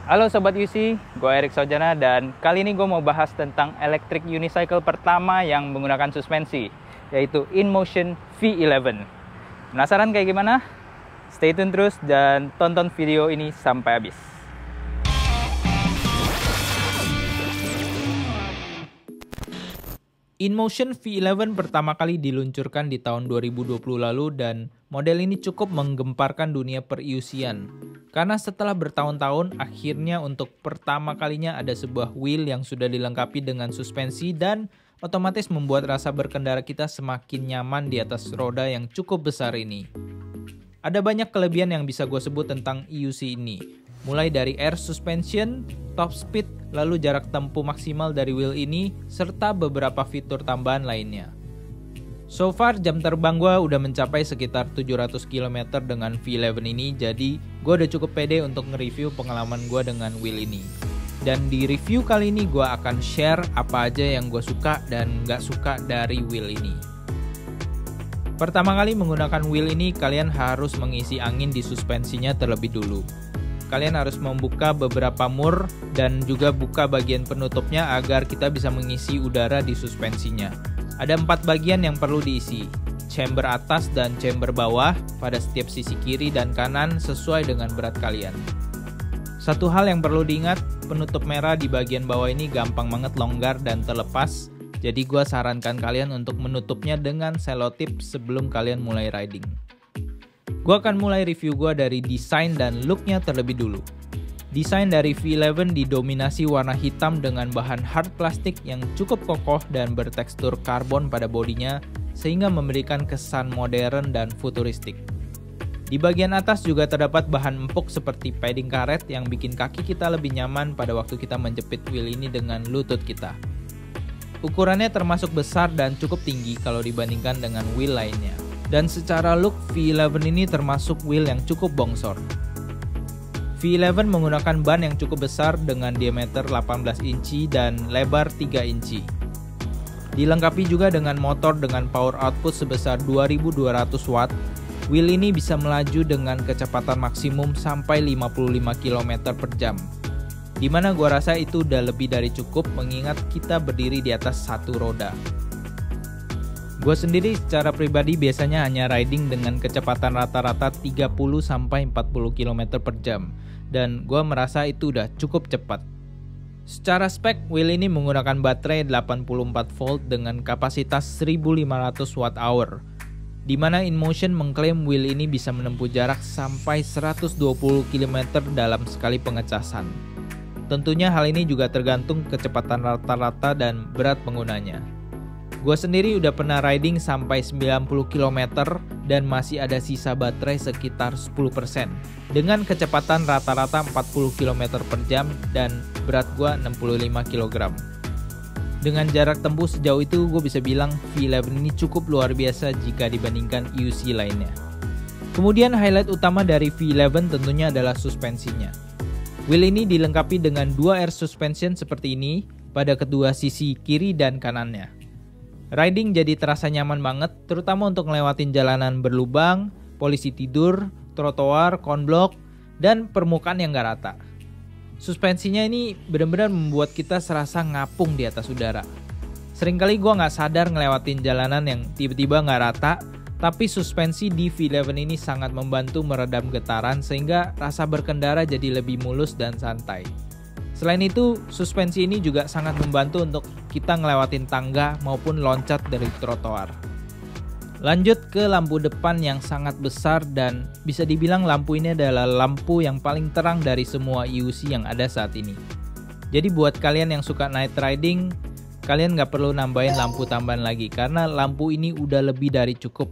Halo Sobat UC, gue Erik Sojana dan kali ini gue mau bahas tentang electric unicycle pertama yang menggunakan suspensi, yaitu InMotion V11. Penasaran kayak gimana? Stay tune terus dan tonton video ini sampai habis. InMotion V11 pertama kali diluncurkan di tahun 2020 lalu dan model ini cukup menggemparkan dunia per-UC-an. Karena setelah bertahun-tahun, akhirnya untuk pertama kalinya ada sebuah wheel yang sudah dilengkapi dengan suspensi dan otomatis membuat rasa berkendara kita semakin nyaman di atas roda yang cukup besar ini. Ada banyak kelebihan yang bisa gue sebut tentang EUC ini. Mulai dari air suspension, top speed, lalu jarak tempuh maksimal dari wheel ini, serta beberapa fitur tambahan lainnya. So far, jam terbang gue udah mencapai sekitar 700 km dengan V11 ini, jadi gue udah cukup pede untuk nge-review pengalaman gue dengan wheel ini. Dan di review kali ini gue akan share apa aja yang gue suka dan gak suka dari wheel ini. Pertama kali menggunakan wheel ini, kalian harus mengisi angin di suspensinya terlebih dulu. Kalian harus membuka beberapa mur dan juga buka bagian penutupnya agar kita bisa mengisi udara di suspensinya. Ada 4 bagian yang perlu diisi, chamber atas dan chamber bawah pada setiap sisi kiri dan kanan sesuai dengan berat kalian. Satu hal yang perlu diingat, penutup merah di bagian bawah ini gampang banget longgar dan terlepas, jadi gua sarankan kalian untuk menutupnya dengan selotip sebelum kalian mulai riding. Gue akan mulai review gue dari desain dan looknya terlebih dulu. Desain dari V11 didominasi warna hitam dengan bahan hard plastik yang cukup kokoh dan bertekstur karbon pada bodinya sehingga memberikan kesan modern dan futuristik. Di bagian atas juga terdapat bahan empuk seperti padding karet yang bikin kaki kita lebih nyaman pada waktu kita menjepit wheel ini dengan lutut kita. Ukurannya termasuk besar dan cukup tinggi kalau dibandingkan dengan wheel lainnya. Dan secara look, V11 ini termasuk wheel yang cukup bongsor. V11 menggunakan ban yang cukup besar dengan diameter 18 inci dan lebar 3 inci. Dilengkapi juga dengan motor dengan power output sebesar 2200 watt. Wheel ini bisa melaju dengan kecepatan maksimum sampai 55 km per jam. Dimana gua rasa itu udah lebih dari cukup mengingat kita berdiri di atas satu roda. Gue sendiri secara pribadi biasanya hanya riding dengan kecepatan rata-rata 30-40 km per jam dan gue merasa itu udah cukup cepat. Secara spek, wheel ini menggunakan baterai 84 volt dengan kapasitas 1500 Wh, dimana InMotion mengklaim wheel ini bisa menempuh jarak sampai 120 km dalam sekali pengecasan. Tentunya hal ini juga tergantung kecepatan rata-rata dan berat penggunanya. Gue sendiri udah pernah riding sampai 90 km dan masih ada sisa baterai sekitar 10% dengan kecepatan rata-rata 40 km per jam dan berat gue 65 kg. Dengan jarak tempuh sejauh itu gue bisa bilang V11 ini cukup luar biasa jika dibandingkan EUC lainnya. Kemudian highlight utama dari V11 tentunya adalah suspensinya. Wheel ini dilengkapi dengan 2 air suspension seperti ini pada kedua sisi kiri dan kanannya. Riding jadi terasa nyaman banget, terutama untuk ngelewatin jalanan berlubang, polisi tidur, trotoar, konblok, dan permukaan yang gak rata. Suspensinya ini benar-benar membuat kita serasa ngapung di atas udara. Seringkali gue gak sadar ngelewatin jalanan yang tiba-tiba gak rata, tapi suspensi di V11 ini sangat membantu meredam getaran sehingga rasa berkendara jadi lebih mulus dan santai. Selain itu, suspensi ini juga sangat membantu untuk kita ngelewatin tangga maupun loncat dari trotoar. Lanjut ke lampu depan yang sangat besar dan bisa dibilang lampu ini adalah lampu yang paling terang dari semua EUC yang ada saat ini. Jadi buat kalian yang suka night riding, kalian nggak perlu nambahin lampu tambahan lagi karena lampu ini udah lebih dari cukup.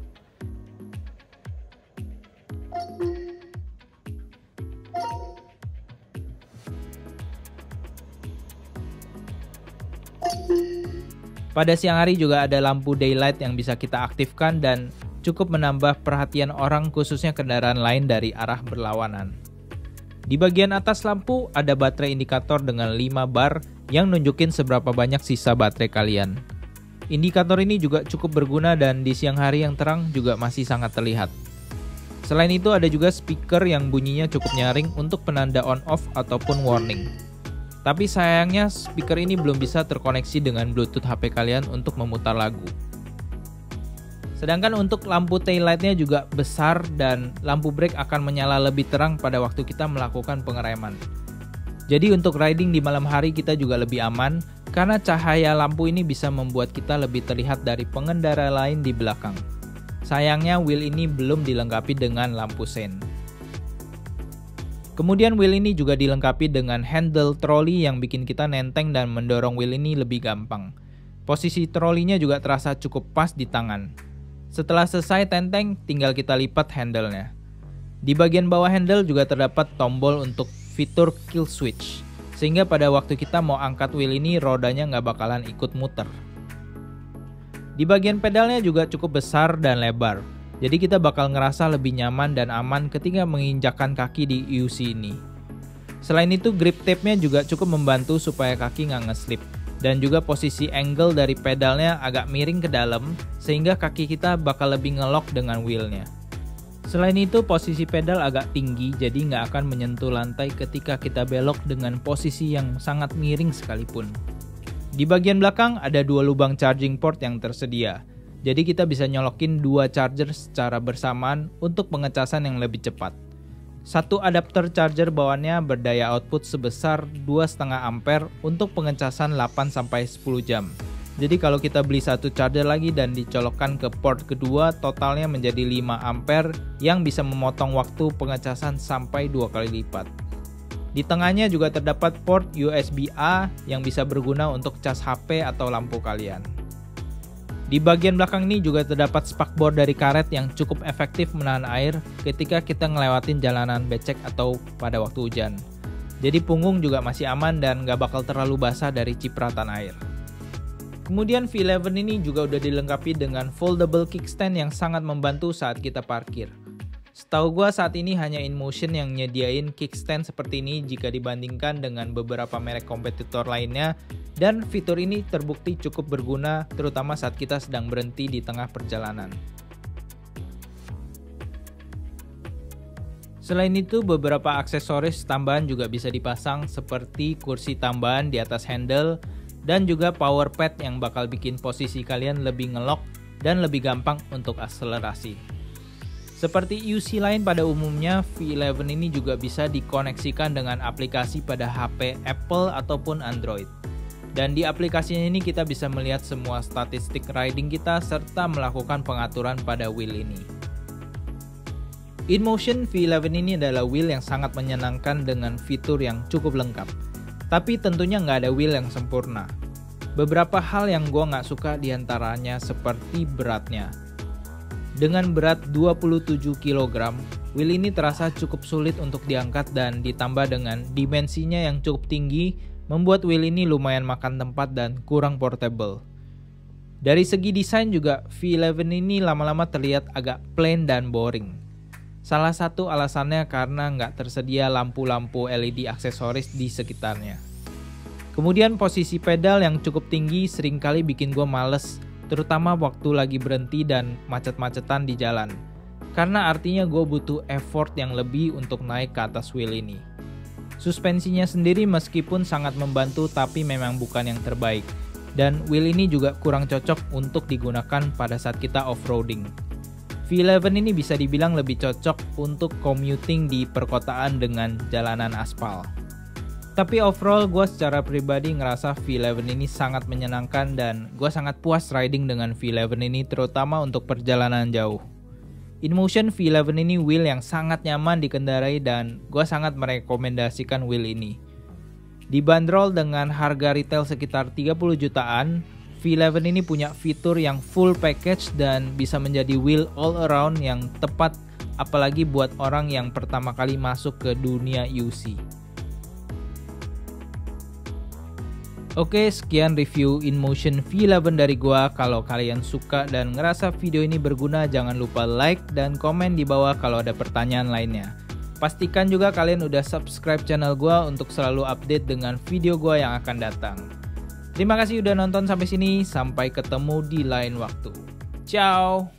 Pada siang hari juga ada lampu daylight yang bisa kita aktifkan dan cukup menambah perhatian orang khususnya kendaraan lain dari arah berlawanan. Di bagian atas lampu ada baterai indikator dengan 5 bar yang nunjukin seberapa banyak sisa baterai kalian. Indikator ini juga cukup berguna dan di siang hari yang terang juga masih sangat terlihat. Selain itu ada juga speaker yang bunyinya cukup nyaring untuk penanda on off ataupun warning. Tapi sayangnya speaker ini belum bisa terkoneksi dengan Bluetooth HP kalian untuk memutar lagu. Sedangkan untuk lampu taillightnya juga besar dan lampu brake akan menyala lebih terang pada waktu kita melakukan pengereman. Jadi untuk riding di malam hari kita juga lebih aman karena cahaya lampu ini bisa membuat kita lebih terlihat dari pengendara lain di belakang. Sayangnya wheel ini belum dilengkapi dengan lampu sein. Kemudian wheel ini juga dilengkapi dengan handle troli yang bikin kita nenteng dan mendorong wheel ini lebih gampang. Posisi trolinya juga terasa cukup pas di tangan. Setelah selesai tenteng, tinggal kita lipat handle-nya. Di bagian bawah handle juga terdapat tombol untuk fitur kill switch, sehingga pada waktu kita mau angkat wheel ini rodanya nggak bakalan ikut muter. Di bagian pedalnya juga cukup besar dan lebar, jadi kita bakal ngerasa lebih nyaman dan aman ketika menginjakkan kaki di EUC ini. Selain itu grip tape-nya juga cukup membantu supaya kaki nggak ngeslip, dan juga posisi angle dari pedalnya agak miring ke dalam sehingga kaki kita bakal lebih ngelok dengan wheelnya. Selain itu posisi pedal agak tinggi jadi nggak akan menyentuh lantai ketika kita belok dengan posisi yang sangat miring sekalipun. Di bagian belakang ada 2 lubang charging port yang tersedia, jadi kita bisa nyolokin 2 charger secara bersamaan untuk pengecasan yang lebih cepat. Satu adapter charger bawaannya berdaya output sebesar 2,5 ampere untuk pengecasan 8-10 jam. Jadi kalau kita beli satu charger lagi dan dicolokkan ke port kedua, totalnya menjadi 5 ampere yang bisa memotong waktu pengecasan sampai 2 kali lipat. Di tengahnya juga terdapat port USB-A yang bisa berguna untuk cas HP atau lampu kalian. Di bagian belakang ini juga terdapat spakbor dari karet yang cukup efektif menahan air ketika kita ngelewatin jalanan becek atau pada waktu hujan. Jadi punggung juga masih aman dan gak bakal terlalu basah dari cipratan air. Kemudian V11 ini juga udah dilengkapi dengan foldable kickstand yang sangat membantu saat kita parkir. Setahu gua saat ini hanya InMotion yang nyediain kickstand seperti ini jika dibandingkan dengan beberapa merek kompetitor lainnya, dan fitur ini terbukti cukup berguna terutama saat kita sedang berhenti di tengah perjalanan. Selain itu beberapa aksesoris tambahan juga bisa dipasang seperti kursi tambahan di atas handle dan juga power pad yang bakal bikin posisi kalian lebih ngelok dan lebih gampang untuk akselerasi. Seperti EUC lain pada umumnya, V11 ini juga bisa dikoneksikan dengan aplikasi pada HP Apple ataupun Android. Dan di aplikasinya ini kita bisa melihat semua statistik riding kita serta melakukan pengaturan pada wheel ini. InMotion V11 ini adalah wheel yang sangat menyenangkan dengan fitur yang cukup lengkap. Tapi tentunya nggak ada wheel yang sempurna. Beberapa hal yang gue nggak suka diantaranya seperti beratnya. Dengan berat 27 kg, wheel ini terasa cukup sulit untuk diangkat dan ditambah dengan dimensinya yang cukup tinggi, membuat wheel ini lumayan makan tempat dan kurang portable. Dari segi desain juga V11 ini lama-lama terlihat agak plain dan boring. Salah satu alasannya karena nggak tersedia lampu-lampu LED aksesoris di sekitarnya. Kemudian posisi pedal yang cukup tinggi seringkali bikin gue males, terutama waktu lagi berhenti dan macet-macetan di jalan. Karena artinya gue butuh effort yang lebih untuk naik ke atas wheel ini. Suspensinya sendiri meskipun sangat membantu tapi memang bukan yang terbaik. Dan wheel ini juga kurang cocok untuk digunakan pada saat kita off-roading. V11 ini bisa dibilang lebih cocok untuk commuting di perkotaan dengan jalanan aspal. Tapi overall gue secara pribadi ngerasa V11 ini sangat menyenangkan dan gue sangat puas riding dengan V11 ini terutama untuk perjalanan jauh. InMotion V11 ini wheel yang sangat nyaman dikendarai dan gue sangat merekomendasikan wheel ini. Dibanderol dengan harga retail sekitar 30 jutaan, V11 ini punya fitur yang full package dan bisa menjadi wheel all around yang tepat apalagi buat orang yang pertama kali masuk ke dunia EUC. Oke, sekian review InMotion V11 dari gua. Kalau kalian suka dan ngerasa video ini berguna, jangan lupa like dan komen di bawah kalau ada pertanyaan lainnya. Pastikan juga kalian udah subscribe channel gua untuk selalu update dengan video gua yang akan datang. Terima kasih udah nonton sampai sini, sampai ketemu di lain waktu. Ciao!